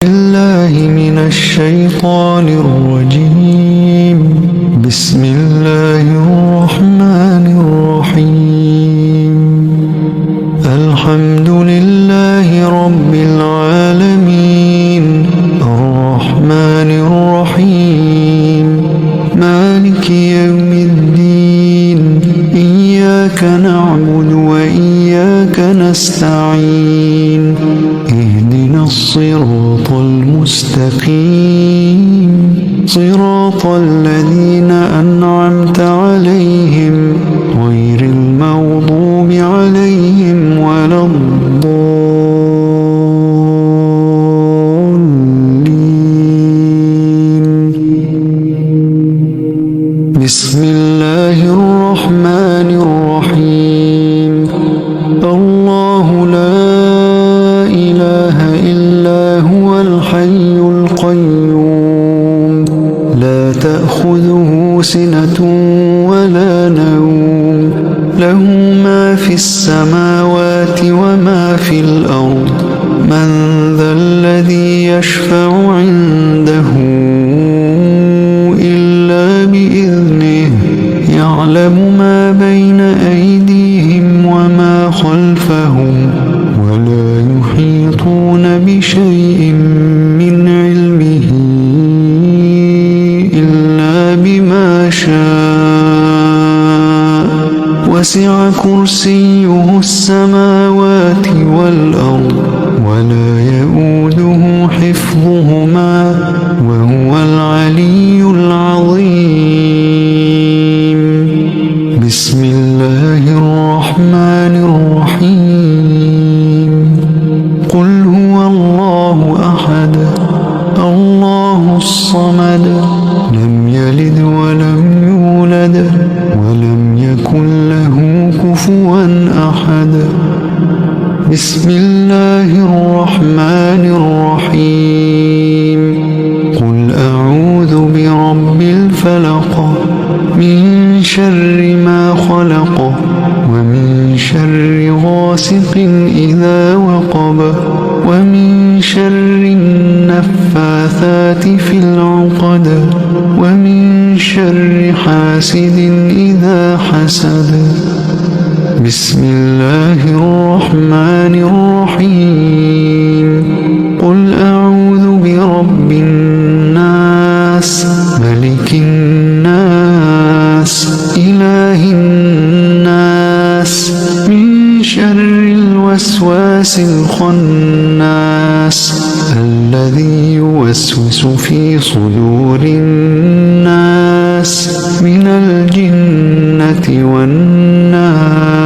بالله من الشيطان الرجيم. بسم الله الرحمن الرحيم. الحمد لله رب العالمين الرحمن الرحيم مالك يوم الدين. إياك نعبد وإياك نستعين. اهدنا الصراط المستقيم صراط الذين أنعمت عليهم غير المغضوب عليهم ولا الضالين. بسم الله الرحمن الرحيم. الله لا إله إلا هو الحي القيوم لا تأخذه سنة ولا نوم له ما في السماوات وما في الأرض. من ذا الذي يشفع عنده إلا بإذنه. يعلم ما بين أيديهم وما خلفهم ولا يحيطون بشيء من علمه إلا بما شاء. وسع كرسيه السماوات والأرض ولا يؤوده حفظهما وهو العلي العظيم. بسم الله الرحمن الرحيم. قل هو الله أحد الله الصمد لم يلد ولم يولد ولم يكن له كفوا أحد. بسم الله الرحمن الرحيم. قل أعوذ برب الفلق من شر ما خلق ومن شر غاسق إذا وقب ومن شر النفاثات في العقد ومن شر حاسد إذا حسد. بسم الله الرحمن الرحيم. قل أعوذ برب الناس ملك الناس إله الناس من شر الوسواس الخناس الذي يوسوس في صدور الناس من الجنة والناس.